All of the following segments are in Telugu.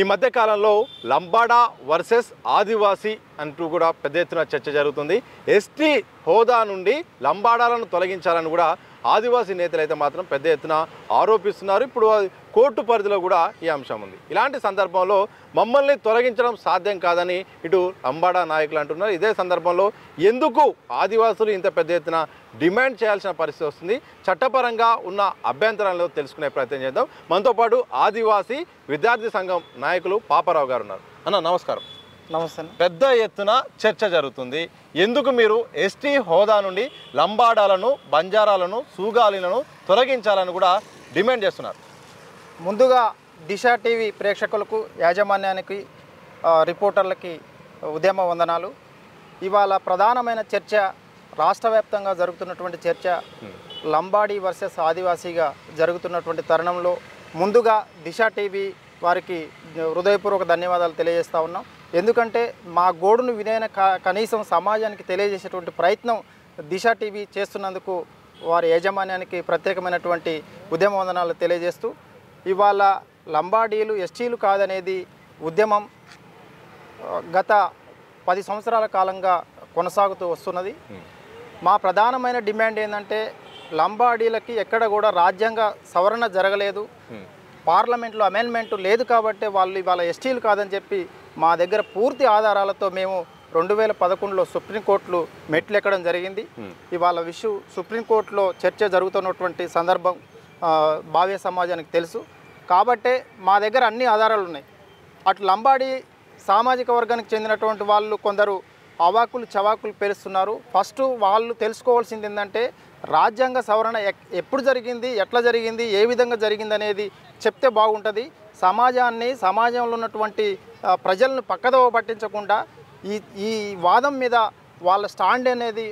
ఈ మధ్య కాలంలో లంబాడా వర్సెస్ ఆదివాసీ అంటూ కూడా పెద్ద ఎత్తున చర్చ జరుగుతుంది. ఎస్టీ హోదా నుండి లంబాడాలను తొలగించాలని కూడా ఆదివాసీ నేతలు అయితే మాత్రం పెద్ద ఎత్తున ఆరోపిస్తున్నారు. ఇప్పుడు కోర్టు పరిధిలో కూడా ఈ అంశం ఉంది. ఇలాంటి సందర్భంలో మమ్మల్ని తొలగించడం సాధ్యం కాదని ఇటు లంబాడా నాయకులు అంటున్నారు. ఇదే సందర్భంలో ఎందుకు ఆదివాసులు ఇంత పెద్ద ఎత్తున డిమాండ్ చేయాల్సిన పరిస్థితి వస్తుంది, చట్టపరంగా ఉన్న అభ్యంతరాలను తెలుసుకునే ప్రయత్నం చేద్దాం. మనతో పాటు ఆదివాసీ విద్యార్థి సంఘం నాయకులు పాపారావు గారు ఉన్నారు. అన్న నమస్కారం. నమస్తే. పెద్ద ఎత్తున చర్చ జరుగుతుంది. ఎందుకు మీరు ఎస్టీ హోదా నుండి లంబాడాలను, బంజారాలను, సూగాలీలను తొలగించాలని కూడా డిమాండ్ చేస్తున్నారు? ముందుగా దిశ టీవీ ప్రేక్షకులకు, యాజమాన్యానికి, రిపోర్టర్లకి ఉద్యమ వందనాలు. ఇవాళ ప్రధానమైన చర్చ, రాష్ట్ర వ్యాప్తంగా జరుగుతున్నటువంటి చర్చ లంబాడీ వర్సెస్ ఆదివాసీగా జరుగుతున్నటువంటి తరుణంలో ముందుగా దిశ టీవీ వారికి హృదయపూర్వక ధన్యవాదాలు తెలియజేస్తూ ఉన్నాం. ఎందుకంటే మా గోడును వినైన కనీసం సమాజానికి తెలియజేసేటువంటి ప్రయత్నం దిశ టీవీ చేస్తున్నందుకు వారి యాజమాన్యానికి ప్రత్యేకమైనటువంటి ఉద్యమ వందనాలు తెలియజేస్తూ, ఇవాళ లంబాడీలు ఎస్టీలు కాదనేది ఉద్యమం గత 10 సంవత్సరాల కాలంగా కొనసాగుతూ వస్తున్నది. మా ప్రధానమైన డిమాండ్ ఏంటంటే లంబాడీలకి ఎక్కడ కూడా రాజ్యాంగ సవరణ జరగలేదు, పార్లమెంట్లో అమెండ్మెంట్ లేదు కాబట్టి వాళ్ళు ఇవాళ ఎస్టీలు కాదని చెప్పి మా దగ్గర పూర్తి ఆధారాలతో మేము 2011లో సుప్రీంకోర్టులో మెట్లు ఎక్కడం జరిగింది. ఇవాళ సుప్రీంకోర్టులో చర్చ జరుగుతున్నటువంటి సందర్భం భావ్య సమాజానికి తెలుసు కాబట్టే మా దగ్గర అన్ని ఆధారాలు ఉన్నాయి. అటు లంబాడీ సామాజిక వర్గానికి చెందినటువంటి వాళ్ళు కొందరు అవాకులు చవాకులు పేలుస్తున్నారు. ఫస్ట్ వాళ్ళు తెలుసుకోవాల్సింది ఏంటంటే రాజ్యాంగ సవరణ ఎప్పుడు జరిగింది, ఎట్లా జరిగింది, ఏ విధంగా జరిగింది అనేది చెప్తే బాగుంటుంది. సమాజంలో ఉన్నటువంటి ప్రజలను పక్కదోవ పట్టించకుండా ఈ వాదం మీద వాళ్ళ స్టాండ్ అనేది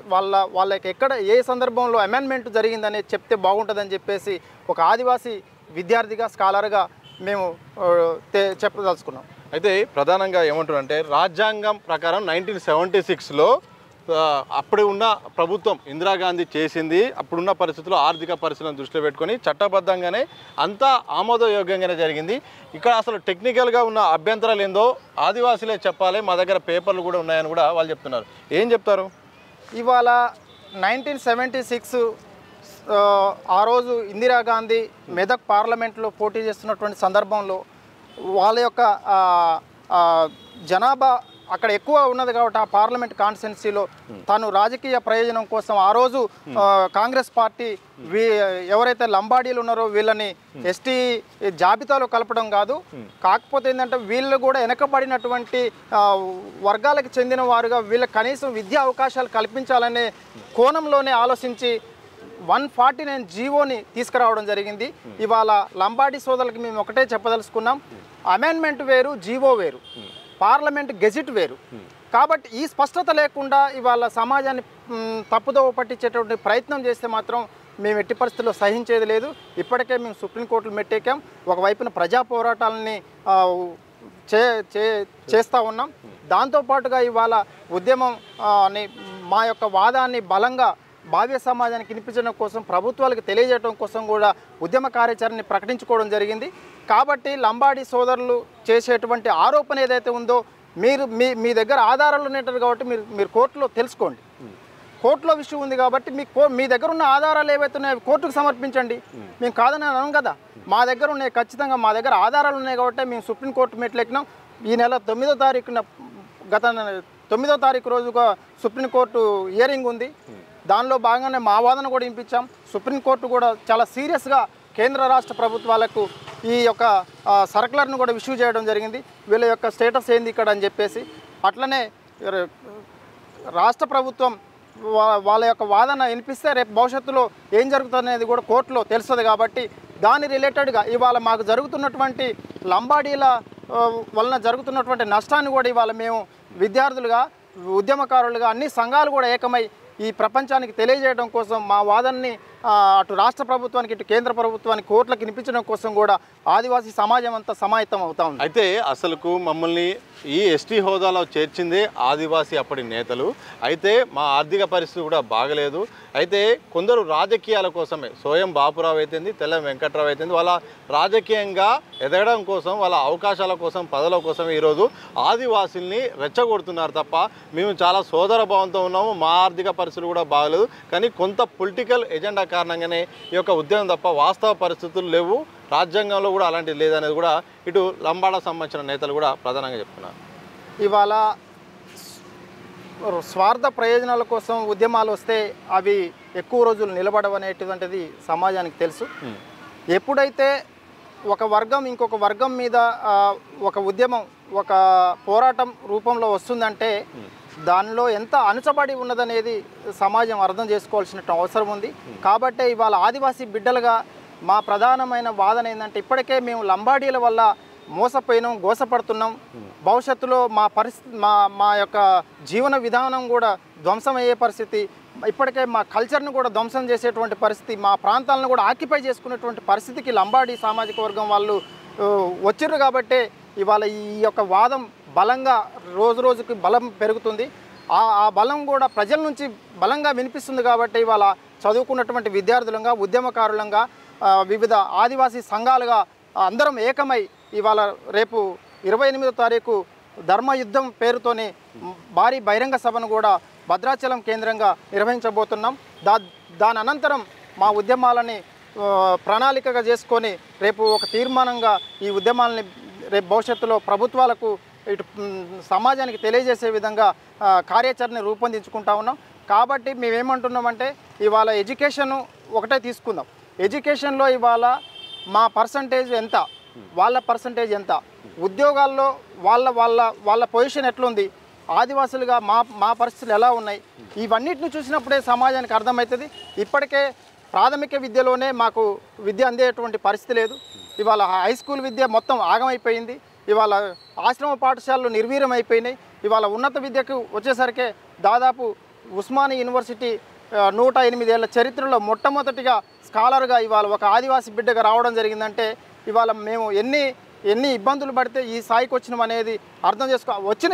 వాళ్ళకి ఎక్కడ ఏ సందర్భంలో అమెండ్మెంట్ జరిగిందనేది చెప్తే బాగుంటుందని చెప్పేసి ఒక ఆదివాసీ విద్యార్థిగా, స్కాలర్గా మేము చెప్పదలుచుకున్నాం. అయితే ప్రధానంగా ఏమంటారంటే రాజ్యాంగం ప్రకారం 1976లో అప్పుడు ఉన్న ప్రభుత్వం ఇందిరాగాంధీ చేసింది. అప్పుడున్న పరిస్థితుల్లో ఆర్థిక పరిస్థితులను దృష్టిలో పెట్టుకొని చట్టబద్ధంగానే అంతా ఆమోదయోగ్యంగానే జరిగింది. ఇక్కడ అసలు టెక్నికల్గా ఉన్న అభ్యంతరాలు ఏందో ఆదివాసీలే చెప్పాలి, మా దగ్గర పేపర్లు కూడా ఉన్నాయని కూడా వాళ్ళు చెప్తున్నారు. ఏం చెప్తారు? ఇవాళ 1976 ఆ రోజు ఇందిరాగాంధీ మెదక్ పార్లమెంట్లో పోటీ చేస్తున్నటువంటి సందర్భంలో వాళ్ళ యొక్క జనాభా అక్కడ ఎక్కువ ఉన్నది కాబట్టి ఆ పార్లమెంట్ కాన్స్టిట్యున్సీలో తను రాజకీయ ప్రయోజనం కోసం ఆ రోజు కాంగ్రెస్ పార్టీ ఎవరైతే లంబాడీలు ఉన్నారో వీళ్ళని ఎస్టీ జాబితాలో కలపడం కాదు, కాకపోతే ఏంటంటే వీళ్ళు కూడా వెనకబడినటువంటి వర్గాలకు చెందిన వారుగా వీళ్ళకి కనీసం విద్యా అవకాశాలు కల్పించాలనే కోణంలోనే ఆలోచించి 149 జీవోని తీసుకురావడం జరిగింది. ఇవాళ లంబాడీ సోదరులకి మేము ఒకటే చెప్పదలుచుకున్నాం, అమెండ్మెంట్ వేరు, జీవో వేరు, పార్లమెంట్ గెజిట్ వేరు. కాబట్టి ఈ స్పష్టత లేకుండా ఇవాళ సమాజాన్ని తప్పుదోవ పట్టించేటువంటి ప్రయత్నం చేస్తే మాత్రం మేము ఎట్టి పరిస్థితుల్లో సహించేది లేదు. ఇప్పటికే మేము సుప్రీంకోర్టులు మెట్టెక్కాం, ఒకవైపున ప్రజా పోరాటాలని చేస్తూ ఉన్నాం. దాంతోపాటుగా ఇవాళ ఉద్యమం మా యొక్క వాదాన్ని బలంగా భావ్య సమాజానికి వినిపించడం కోసం, ప్రభుత్వాలకు తెలియజేయడం కోసం కూడా ఉద్యమ కార్యాచరణని ప్రకటించుకోవడం జరిగింది. కాబట్టి లంబాడీ సోదరులు చేసేటువంటి ఆరోపణ ఏదైతే ఉందో మీ దగ్గర ఆధారాలు ఉన్నాయి కాబట్టి మీరు కోర్టులో తెలుసుకోండి. కోర్టులో విషయం ఉంది కాబట్టి మీ దగ్గర ఉన్న ఆధారాలు ఏవైతే ఉన్నాయో కోర్టుకు సమర్పించండి. మేము కాదని అనం కదా, మా దగ్గర ఉన్నాయి, ఖచ్చితంగా మా దగ్గర ఆధారాలు ఉన్నాయి కాబట్టి మేము సుప్రీంకోర్టు మెట్లు ఎక్కినాం. ఈ నెల 9వ తారీఖున గత 9వ తారీఖు రోజుగా సుప్రీంకోర్టు హియరింగ్ ఉంది. దానిలో భాగంగానే మా వాదన కూడా వినిపించాం. సుప్రీంకోర్టు కూడా చాలా సీరియస్గా కేంద్ర రాష్ట్ర ప్రభుత్వాలకు ఈ యొక్క సర్కులర్ను కూడా ఇష్యూ చేయడం జరిగింది. వీళ్ళ యొక్క స్టేటస్ ఏంది ఇక్కడ అని చెప్పేసి. అట్లనే రాష్ట్ర ప్రభుత్వం వాళ్ళ యొక్క వాదన వినిపిస్తే రేపు భవిష్యత్తులో ఏం జరుగుతుందనేది కూడా కోర్టులో తెలుస్తుంది. కాబట్టి దాని రిలేటెడ్గా ఇవాళ మాకు జరుగుతున్నటువంటి లంబాడీల వలన జరుగుతున్నటువంటి నష్టాన్ని కూడా ఇవాళ మేము విద్యార్థులుగా, ఉద్యమకారులుగా అన్ని సంఘాలు కూడా ఏకమై ఈ ప్రపంచానికి తెలియజేయడం కోసం మా వాదనని అటు రాష్ట్ర ప్రభుత్వానికి ఇటు కేంద్ర ప్రభుత్వానికి కోర్టులకు వినిపించడం కోసం కూడా ఆదివాసీ సమాజం అంతా సమాయత్తం అవుతా ఉంది. అయితే అసలుకు మమ్మల్ని ఈ ఎస్టీ హోదాలో చేర్చిందే ఆదివాసీ అప్పటి నేతలు. అయితే మా ఆర్థిక పరిస్థితి కూడా బాగలేదు. అయితే కొందరు రాజకీయాల కోసమే, సోయం బాపురావు అయితేంది, తెల్ల వెంకట్రావు అయితేంది, వాళ్ళ రాజకీయంగా ఎదగడం కోసం, వాళ్ళ అవకాశాల కోసం, పదవుల కోసం ఈరోజు ఆదివాసుల్ని రెచ్చగొడుతున్నారు తప్ప మేము చాలా సోదర భావంతో ఉన్నాము, మా ఆర్థిక పరిస్థితులు కూడా బాగలేదు, కానీ కొంత పొలిటికల్ ఎజెండా కారణంగానే ఈ యొక్క ఉద్యమం తప్ప వాస్తవ పరిస్థితులు లేవు, రాజ్యాంగంలో కూడా అలాంటిది లేదనేది కూడా ఇటు లంబాడా సంబంధించిన నేతలు కూడా ప్రధానంగా చెప్తున్నారు. ఇవాళ స్వార్థ ప్రయోజనాల కోసం ఉద్యమాలు వస్తే అవి ఎక్కువ రోజులు నిలబడవనేటువంటిది సమాజానికి తెలుసు. ఎప్పుడైతే ఒక వర్గం ఇంకొక వర్గం మీద ఒక ఉద్యమం, ఒక పోరాటం రూపంలో వస్తుందంటే దానిలో ఎంత అణచబడి ఉన్నదనేది సమాజం అర్థం చేసుకోవాల్సిన అవసరం ఉంది. కాబట్టి ఇవాళ ఆదివాసీ బిడ్డలుగా మా ప్రధానమైన వాదన ఏంటంటే, ఇప్పటికే మేము లంబాడీల వల్ల మోసపోయినాం, గోసపడుతున్నాం. భవిష్యత్తులో మా పరిస్థితి మా యొక్క జీవన విధానం కూడా ధ్వంసం అయ్యే పరిస్థితి, ఇప్పటికే మా కల్చర్ను కూడా ధ్వంసం చేసేటువంటి పరిస్థితి, మా ప్రాంతాలను కూడా ఆక్యుపై చేసుకునేటువంటి పరిస్థితికి లంబాడీ సామాజిక వర్గం వాళ్ళు వచ్చిర్రు. కాబట్టే ఇవాళ ఈ యొక్క వాదం బలంగా రోజు రోజుకి బలం పెరుగుతుంది. ఆ బలం కూడా ప్రజల నుంచి బలంగా వినిపిస్తుంది. కాబట్టి ఇవాళ చదువుకున్నటువంటి విద్యార్థులంగా, ఉద్యమకారులంగా, వివిధ ఆదివాసీ సంఘాలుగా అందరం ఏకమై ఇవాళ రేపు 28వ తారీఖు ధర్మయుద్ధం పేరుతోని భారీ బహిరంగ సభను కూడా భద్రాచలం కేంద్రంగా నిర్వహించబోతున్నాం. దాని అనంతరం మా ఉద్యమాలని ప్రణాళికగా చేసుకొని రేపు ఒక తీర్మానంగా ఈ ఉద్యమాలని రేపు భవిష్యత్తులో ప్రభుత్వాలకు ఇటు సమాజానికి తెలియజేసే విధంగా కార్యాచరణ రూపొందించుకుంటా ఉన్నాం. కాబట్టి మేమేమంటున్నామంటే, ఇవాళ ఎడ్యుకేషన్ ఒకటే తీసుకుందాం. ఎడ్యుకేషన్లో ఇవాళ మా పర్సంటేజ్ ఎంత, వాళ్ళ పర్సంటేజ్ ఎంత, ఉద్యోగాల్లో వాళ్ళ పొజిషన్ ఎట్లుంది, ఆదివాసులుగా మా పరిస్థితులు ఎలా ఉన్నాయి, ఇవన్నిటిని చూసినప్పుడే సమాజానికి అర్థమవుతుంది. ఇప్పటికే ప్రాథమిక విద్యలోనే మాకు విద్య అందేటువంటి పరిస్థితి లేదు. ఇవాళ హై స్కూల్ విద్య మొత్తం ఆగమైపోయింది. ఇవాళ ఆశ్రమ పాఠశాలలు నిర్వీర్యం అయిపోయినాయి. ఇవాళ ఉన్నత విద్యకు వచ్చేసరికి దాదాపు ఉస్మానియా యూనివర్సిటీ 108 ఏళ్ల చరిత్రలో మొట్టమొదటిగా స్కాలర్గా ఇవాళ ఒక ఆదివాసీ బిడ్డగా రావడం జరిగిందంటే, ఇవాళ మేము ఎన్ని ఇబ్బందులు పడితే ఈ స్థాయికి వచ్చినాం అనేది అర్థం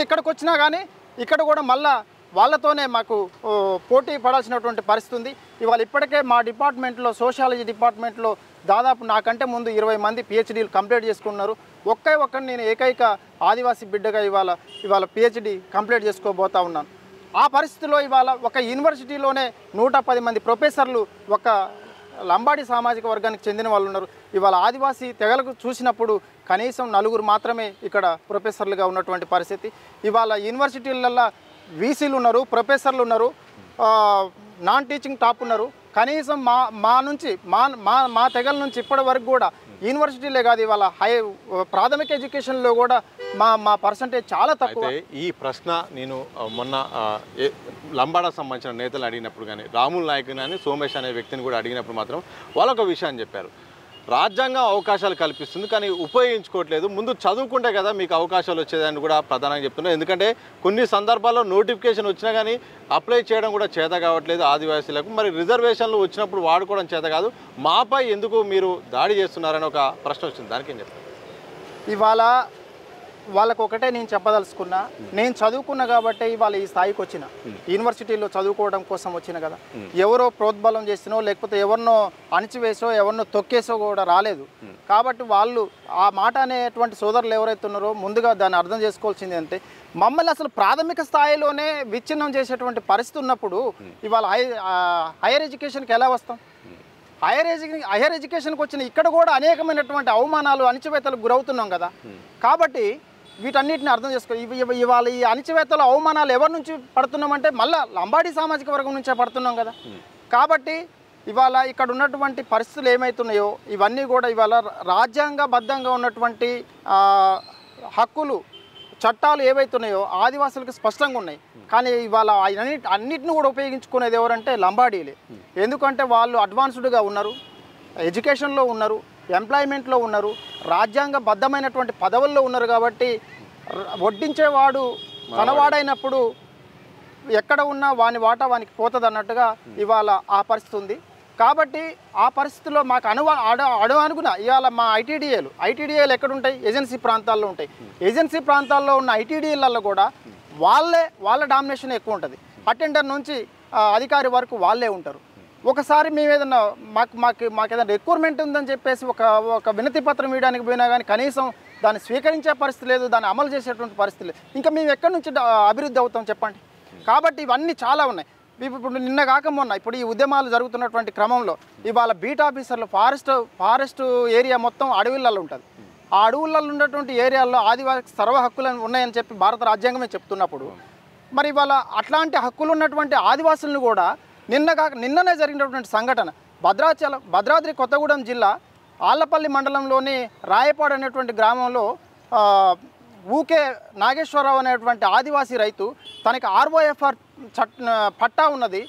ఇక్కడికి వచ్చినా కానీ ఇక్కడ కూడా మళ్ళా వాళ్ళతోనే మాకు పోటీ పడాల్సినటువంటి పరిస్థితి ఉంది. ఇవాళ ఇప్పటికే మా డిపార్ట్మెంట్లో, సోషాలజీ డిపార్ట్మెంట్లో దాదాపు నాకంటే ముందు 20 మంది పిహెచ్డీలు కంప్లీట్ చేసుకున్నారు. ఒక్కడిని నేను ఏకైక ఆదివాసీ బిడ్డగా ఇవాళ పిహెచ్డీ కంప్లీట్ చేసుకోబోతా ఉన్నాను. ఆ పరిస్థితిలో ఇవాళ ఒక యూనివర్సిటీలోనే 110 మంది ప్రొఫెసర్లు ఒక లంబాడీ సామాజిక వర్గానికి చెందిన వాళ్ళు ఉన్నారు. ఇవాళ ఆదివాసీ తెగలకు చూసినప్పుడు కనీసం 4 మాత్రమే ఇక్కడ ప్రొఫెసర్లుగా ఉన్నటువంటి పరిస్థితి. ఇవాళ యూనివర్సిటీలల్లో వీసీలు ఉన్నారు, ప్రొఫెసర్లు ఉన్నారు, నాన్ టీచింగ్ టాప్ ఉన్నారు. కనీసం మా తెగల నుంచి ఇప్పటి వరకు కూడా యూనివర్సిటీలే కాదు, ఇవాళ ప్రాథమిక ఎడ్యుకేషన్లో కూడా మా పర్సంటేజ్ చాలా తక్కువ. ఈ ప్రశ్న నేను మొన్న లంబాడా సంబంధించిన నేతలు అడిగినప్పుడు కానీ, రాముల్ నాయక్ కానీ సోమేష్ అనే వ్యక్తిని కూడా అడిగినప్పుడు మాత్రం వాళ్ళొక విషయాన్ని చెప్పారు. రాజ్యాంగం అవకాశాలు కల్పిస్తుంది, కానీ ఉపయోగించుకోవట్లేదు. ముందు చదువుకుంటే కదా మీకు అవకాశాలు వచ్చేదని కూడా ప్రధానంగా చెప్తున్నారు. ఎందుకంటే కొన్ని సందర్భాల్లో నోటిఫికేషన్ వచ్చినా కానీ అప్లై చేయడం కూడా చేత కావట్లేదు ఆదివాసీలకు. మరి రిజర్వేషన్లు వచ్చినప్పుడు వాడుకోవడం చేత కాదు, మాపై ఎందుకు మీరు దాడి చేస్తున్నారని ఒక ప్రశ్న వచ్చింది. దానికి ఏం చెప్తారు? ఇవాళ వాళ్ళకు ఒకటే నేను చెప్పదలుచుకున్నా, నేను చదువుకున్నా కాబట్టి ఇవాళ ఈ స్థాయికి వచ్చిన, యూనివర్సిటీలో చదువుకోవడం కోసం వచ్చిన కదా. ఎవరో ప్రోద్బలం చేసినో లేకపోతే ఎవరినో అణిచివేసో ఎవరినో తొక్కేసో కూడా రాలేదు. కాబట్టి వాళ్ళు ఆ మాట అనేటువంటి సోదరులు ఎవరైతే ఉన్నారో ముందుగా దాన్ని అర్థం చేసుకోవాల్సింది అంటే, మమ్మల్ని అసలు ప్రాథమిక స్థాయిలోనే విచ్ఛిన్నం చేసేటువంటి పరిస్థితి ఉన్నప్పుడు ఇవాళ హైయర్ ఎడ్యుకేషన్కి ఎలా వస్తాం? హైయర్ ఎడ్యుకేషన్కి వచ్చిన ఇక్కడ కూడా అనేకమైనటువంటి అవమానాలు, అణిచివేతలకు గురవుతున్నాం కదా. కాబట్టి వీటన్నిటిని అర్థం చేసుకోవాలి. ఇవాళ ఈ అణిచివేతలు, అవమానాలు ఎవరి నుంచి పడుతున్నామంటే మళ్ళీ లంబాడీ సామాజిక వర్గం నుంచే పడుతున్నాం కదా. కాబట్టి ఇవాళ ఇక్కడ ఉన్నటువంటి పరిస్థితులు ఏమవుతున్నాయో ఇవన్నీ కూడా ఇవాళ రాజ్యాంగబద్ధంగా ఉన్నటువంటి హక్కులు, చట్టాలు ఏవైతున్నాయో ఆదివాసులకు స్పష్టంగా ఉన్నాయి. కానీ ఇవాళ అన్నిటిని కూడా ఉపయోగించుకునేది ఎవరంటే లంబాడీలే. ఎందుకంటే వాళ్ళు అడ్వాన్స్డ్గా ఉన్నారు, ఎడ్యుకేషన్లో ఉన్నారు, ఎంప్లాయ్మెంట్లో ఉన్నారు, రాజ్యాంగబద్ధమైనటువంటి పదవుల్లో ఉన్నారు. కాబట్టి వడ్డించేవాడు తనవాడైనప్పుడు ఎక్కడ ఉన్నా వాని వాటా వానికి పోతుంది అన్నట్టుగా ఇవాళ ఆ పరిస్థితి ఉంది. కాబట్టి ఆ పరిస్థితుల్లో మాకు అనుగుణ ఇవాళ మా ఐటీడీఏలు ఎక్కడ ఉంటాయి? ఏజెన్సీ ప్రాంతాల్లో ఉంటాయి. ఏజెన్సీ ప్రాంతాల్లో ఉన్న ఐటీడీఏలలో కూడా వాళ్ళ డామినేషన్ ఎక్కువ ఉంటుంది. అటెండర్ నుంచి అధికారి వరకు వాళ్ళే ఉంటారు. ఒకసారి మేము ఏదన్నా మాకు ఏదైనా రిక్వైర్మెంట్ ఉందని చెప్పేసి ఒక వినతి పత్రం ఇవ్వడానికి పోయినా కానీ కనీసం దాన్ని స్వీకరించే పరిస్థితి లేదు, దాన్ని అమలు చేసేటువంటి పరిస్థితి లేదు. ఇంకా మేము ఎక్కడి నుంచి అభివృద్ధి అవుతాం చెప్పండి? కాబట్టి ఇవన్నీ చాలా ఉన్నాయి. ఇప్పుడు నిన్న కాక మొన్న ఇప్పుడు ఈ ఉద్యమాలు జరుగుతున్నటువంటి క్రమంలో ఇవాళ బీట్ ఆఫీసర్లు ఫారెస్ట్ ఏరియా మొత్తం అడవులలో ఉంటుంది. ఆ అడవులలో ఉన్నటువంటి ఏరియాల్లో ఆదివాసి సర్వ హక్కులు ఉన్నాయని చెప్పి భారత రాజ్యాంగమే చెప్తున్నప్పుడు మరి ఇవాళ అట్లాంటి హక్కులు ఉన్నటువంటి ఆదివాసులను కూడా నిన్ననే జరిగినటువంటి సంఘటన భద్రాద్రి కొత్తగూడెం జిల్లా ఆళ్లపల్లి మండలంలోని రాయపాడు అనేటువంటి గ్రామంలో ఊకే నాగేశ్వరరావు అనేటువంటి ఆదివాసీ రైతు తనకి ఆర్ఓఎఫ్ఆర్ పట్టా ఉన్నది,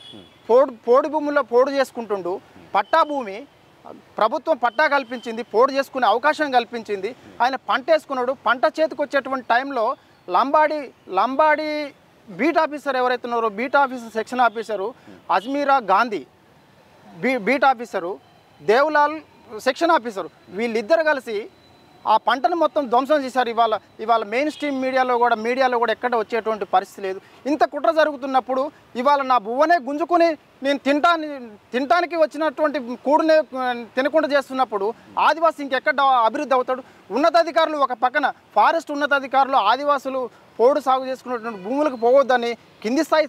పోడు భూముల్లో పోడు చేసుకుంటుండు. పట్టా భూమి ప్రభుత్వం పట్టా కల్పించింది, పోడు చేసుకునే అవకాశం కల్పించింది. ఆయన పంట వేసుకున్నాడు. పంట చేతికి వచ్చేటువంటి టైంలో లంబాడి బీట్ ఆఫీసర్ ఎవరైతే ఉన్నారో beat officer section officer Ajmeera Gandhi beat officer, Devlal section officer, వీళ్ళిద్దరు కలిసి ఆ పంటను మొత్తం ధ్వంసం చేశారు. ఇవాళ మెయిన్ స్ట్రీమ్ మీడియాలో కూడా ఎక్కడ వచ్చేటువంటి పరిస్థితి లేదు. ఇంత కుట్ర జరుగుతున్నప్పుడు ఇవాళ నా బువ్వనే గుంజుకొని నేను తినటానికి వచ్చినటువంటి కూడునే తినకుండా చేస్తున్నప్పుడు ఆదివాసి ఇంకెక్కడ అభివృద్ధి అవుతాడు? ఉన్నతాధికారులు ఒక పక్కన ఫారెస్ట్ ఉన్నతాధికారులు ఆదివాసులు పోడు సాగు చేసుకున్నటువంటి భూములకు పోవద్దని కింది స్థాయి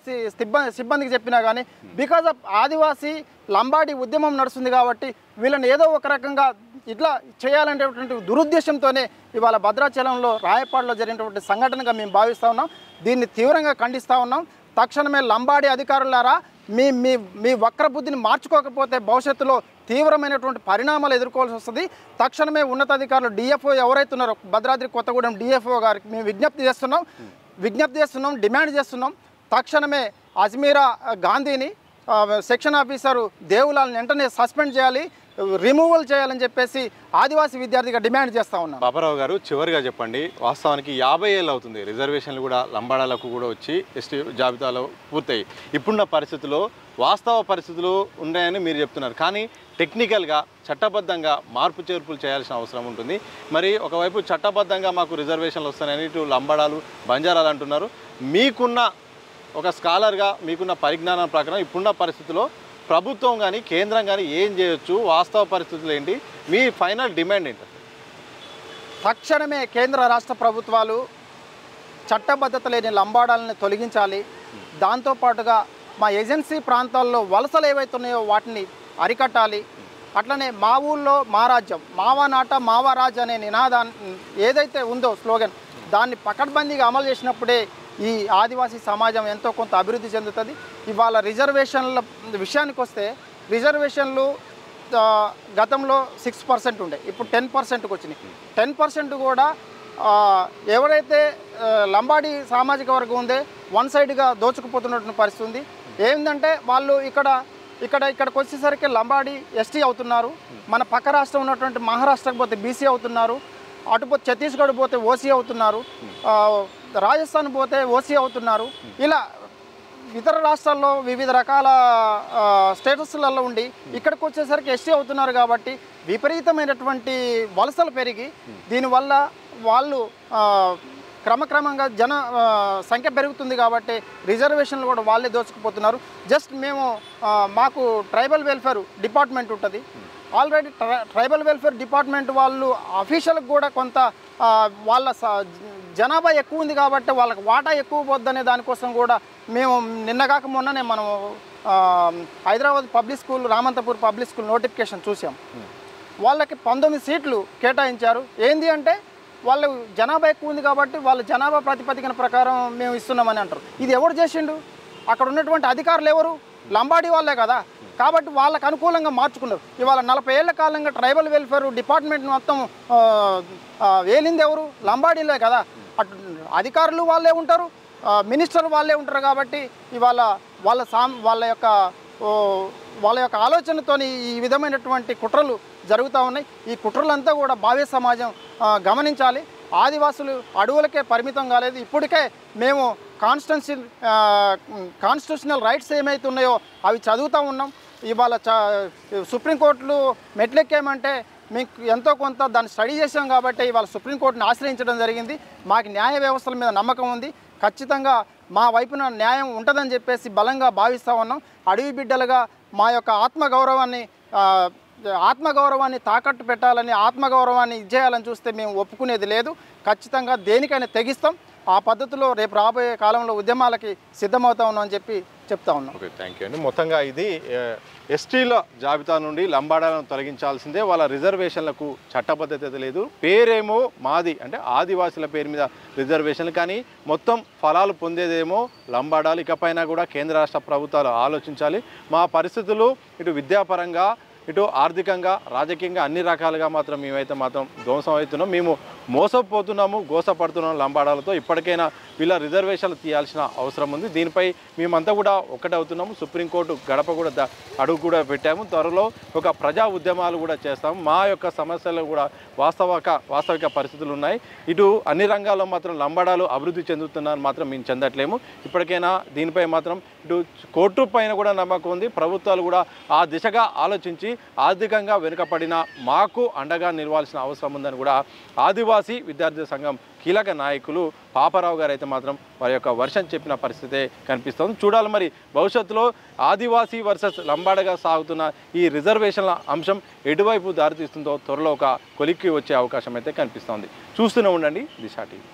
సిబ్బందికి చెప్పినా కానీ బికాజ్ ఆఫ్ ఆదివాసీ లంబాడి ఉద్యమం నడుస్తుంది కాబట్టి వీళ్ళని ఏదో ఒక రకంగా ఇట్లా చేయాలనేటువంటి దురుద్దేశంతోనే ఇవాళ భద్రాచలంలో రాయపాడులో జరిగినటువంటి సంఘటనగా మేము భావిస్తూ ఉన్నాం. దీన్ని తీవ్రంగా ఖండిస్తూ ఉన్నాం. తక్షణమే లంబాడి అధికారులారా మీ వక్ర బుద్ధిని మార్చుకోకపోతే భవిష్యత్తులో తీవ్రమైనటువంటి పరిణామాలు ఎదుర్కోవాల్సి వస్తుంది. తక్షణమే ఉన్నతాధికారులు డిఎఫ్ఓ ఎవరైతే ఉన్నారో భద్రాద్రి కొత్తగూడెం డిఎఫ్ఓ గారికి మేము విజ్ఞప్తి చేస్తున్నాం, డిమాండ్ చేస్తున్నాం. తక్షణమే అజ్మీరా గాంధీని సెక్షన్ ఆఫీసరు దేవులాల్ని వెంటనే సస్పెండ్ చేయాలి, రిమూవల్ చేయాలని చెప్పేసి ఆదివాసీ విద్యార్థిగా డిమాండ్ చేస్తూ ఉన్నాం. బాబారావు గారు, చివరిగా చెప్పండి, వాస్తవానికి 50 ఏళ్ళు అవుతుంది రిజర్వేషన్లు కూడా లంబాడాలకు కూడా వచ్చి ఎస్టీ జాబితాలో పూర్తయి. ఇప్పుడున్న పరిస్థితుల్లో వాస్తవ పరిస్థితులు ఉన్నాయని మీరు చెప్తున్నారు, కానీ టెక్నికల్గా చట్టబద్ధంగా మార్పు చేర్పులు చేయాల్సిన అవసరం ఉంటుంది. మరి ఒకవైపు చట్టబద్ధంగా మాకు రిజర్వేషన్లు వస్తాయని ఇటు లంబాడాలు బంజారాలు అంటున్నారు. మీకున్న ఒక స్కాలర్గా మీకున్న పరిజ్ఞానం ప్రకారం ఇప్పుడున్న పరిస్థితుల్లో ప్రభుత్వం కానీ కేంద్రం కానీ ఏం చేయొచ్చు, వాస్తవ పరిస్థితులు ఏంటి, మీ ఫైనల్ డిమాండ్ ఏంటి? తక్షణమే కేంద్ర రాష్ట్ర ప్రభుత్వాలు చట్టబద్ధత లేని లంబాడాలని తొలగించాలి. దాంతోపాటుగా మా ఏజెన్సీ ప్రాంతాల్లో వలసలు ఏవైతే ఉన్నాయో వాటిని అరికట్టాలి. అట్లనే మా ఊళ్ళో మా రాజ్యం, మావా నాట మావా రాజ్ అనే నినాదాన్ని ఏదైతే ఉందో స్లోగన్, దాన్ని పకడ్బందీగా అమలు చేసినప్పుడే ఈ ఆదివాసీ సమాజం ఎంతో కొంత అభివృద్ధి చెందుతుంది. ఇవాళ రిజర్వేషన్ల విషయానికి వస్తే రిజర్వేషన్లు గతంలో 6% ఉండే, ఇప్పుడు 10%కి వచ్చినాయి. 10% కూడా ఎవరైతే లంబాడి సామాజిక వర్గం ఉందే వన్ సైడ్గా దోచుకుపోతున్నటువంటి పరిస్థితి ఉంది. ఏంటంటే వాళ్ళు ఇక్కడికి వచ్చేసరికి లంబాడి ఎస్టీ అవుతున్నారు, మన పక్క రాష్ట్రం ఉన్నటువంటి మహారాష్ట్రకు పోతే బీసీ అవుతున్నారు, అటుపోతే ఛత్తీస్గఢ్ పోతే ఓసీ అవుతున్నారు, రాజస్థాన్ పోతే ఓసీ అవుతున్నారు. ఇలా ఇతర రాష్ట్రాల్లో వివిధ రకాల స్టేటస్లలో ఉండి ఇక్కడికి వచ్చేసరికి ఎస్టీ అవుతున్నారు. కాబట్టి విపరీతమైనటువంటి వలసలు పెరిగి దీనివల్ల వాళ్ళు క్రమక్రమంగా సంఖ్య పెరుగుతుంది. కాబట్టి రిజర్వేషన్లు కూడా వాళ్ళే దోచుకుపోతున్నారు. జస్ట్ మాకు ట్రైబల్ వెల్ఫేర్ డిపార్ట్మెంట్ ఉంటుంది. ఆల్రెడీ ట్రైబల్ వెల్ఫేర్ డిపార్ట్మెంట్ వాళ్ళు అఫీషియల్కి కూడా కొంత వాళ్ళ జనాభా ఎక్కువ ఉంది కాబట్టి వాళ్ళకి వాటా ఎక్కువ పోద్దనే దానికోసం కూడా మేము నిన్నగాక మొన్ననే మనం Hyderabad public school, Ramanthapur public school notification చూసాం. వాళ్ళకి 19 సీట్లు కేటాయించారు. ఏంది అంటే వాళ్ళు జనాభా ఎక్కువ ఉంది కాబట్టి వాళ్ళ జనాభా ప్రాతిపదికన ప్రకారం మేము ఇస్తున్నామని అంటారు. ఇది ఎవరు చేసిండు? అక్కడ ఉన్నటువంటి అధికారులు ఎవరు? లంబాడి వాళ్ళే కదా. కాబట్టి వాళ్ళకు అనుకూలంగా మార్చుకున్నారు. ఇవాళ 40 ఏళ్ల కాలంగా ట్రైబల్ వెల్ఫేర్ డిపార్ట్మెంట్ మొత్తం వేలింది ఎవరు? లంబాడీలే కదా. అటు అధికారులు వాళ్ళే ఉంటారు, మినిస్టర్లు వాళ్ళే ఉంటారు. కాబట్టి ఇవాళ వాళ్ళ యొక్క ఆలోచనతో ఈ విధమైనటువంటి కుట్రలు జరుగుతూ ఉన్నాయి. ఈ కుట్రలంతా కూడా భావి సమాజం గమనించాలి. ఆదివాసులు అడవులకే పరిమితం కాలేదు. ఇప్పటికే మేము కాన్స్టిట్యూషనల్ రైట్స్ ఏమైతే ఉన్నాయో అవి చదువుతూ ఉన్నాం. ఇవాళ సుప్రీంకోర్టులో మెట్లెక్కామంటే మీకు ఎంతో కొంత దాన్ని స్టడీ చేసాం కాబట్టి ఇవాళ సుప్రీంకోర్టుని ఆశ్రయించడం జరిగింది. మాకు న్యాయ వ్యవస్థల మీద నమ్మకం ఉంది. ఖచ్చితంగా మా వైపున న్యాయం ఉంటుందని చెప్పేసి బలంగా భావిస్తూ ఉన్నాం. అడవి బిడ్డలుగా మా యొక్క ఆత్మగౌరవాన్ని తాకట్టు పెట్టాలని, ఆత్మగౌరవాన్ని ఇచ్చేయాలని చూస్తే మేము ఒప్పుకునేది లేదు. ఖచ్చితంగా దేనికైనా తెగిస్తాం. ఆ పద్ధతిలో రేపు రాబోయే కాలంలో ఉద్యమాలకి సిద్ధమవుతా ఉన్నాం అని చెప్పి చెప్తా ఉన్నాం. ఓకే, థ్యాంక్ యూ అండి. మొత్తంగా ఇది ఎస్టీల జాబితా నుండి లంబాడాలను తొలగించాల్సిందే. వాళ్ళ రిజర్వేషన్లకు చట్టబద్ధత లేదు. పేరేమో మాది అంటే ఆదివాసుల పేరు మీద రిజర్వేషన్లు, కానీ మొత్తం ఫలాలు పొందేదేమో లంబాడాలు. ఇకపైన కూడా కేంద్ర రాష్ట్ర ప్రభుత్వాలు ఆలోచించాలి. మా పరిస్థితులు ఇటు విద్యాపరంగా, ఇటు ఆర్థికంగా, రాజకీయంగా అన్ని రకాలుగా మాత్రం మేమైతే మాత్రం ధ్వంసం అవుతున్నాం. మేము మోసపోతున్నాము, గోసపడుతున్నాం లంబాడాలతో. ఇప్పటికైనా వీళ్ళ రిజర్వేషన్లు తీయాల్సిన అవసరం ఉంది. దీనిపై మేమంతా కూడా ఒకటవుతున్నాము. సుప్రీంకోర్టు గడప కూడా అడుగు కూడా పెట్టాము. త్వరలో ఒక ప్రజా ఉద్యమాలు కూడా చేస్తాము. మా యొక్క సమస్యలు కూడా వాస్తవిక పరిస్థితులు ఉన్నాయి. ఇటు అన్ని రంగాల్లో మాత్రం లంబాడాలు అభివృద్ధి చెందుతున్నారని మాత్రం మేము చెందట్లేము. ఇప్పటికైనా దీనిపై మాత్రం ఇటు కోర్టు పైన కూడా నమ్మకం ఉంది. ప్రభుత్వాలు కూడా ఆ దిశగా ఆలోచించి ఆర్థికంగా వెనుకపడిన మాకు అండగా నిలవాల్సిన అవసరం ఉందని కూడా ఆదివాసీ విద్యార్థి సంఘం కీలక నాయకులు పాపారావు గారు అయితే మాత్రం వారి యొక్క వర్షం చెప్పిన పరిస్థితే కనిపిస్తుంది. చూడాలి మరి భవిష్యత్తులో ఆదివాసీ వర్సెస్ లంబాడగా సాగుతున్న ఈ రిజర్వేషన్ల అంశం ఎటువైపు దారితీస్తుందో త్వరలో ఒక కొలిక్కి వచ్చే అవకాశం అయితే కనిపిస్తోంది. చూస్తూనే ఉండండి దిశ టీవీ.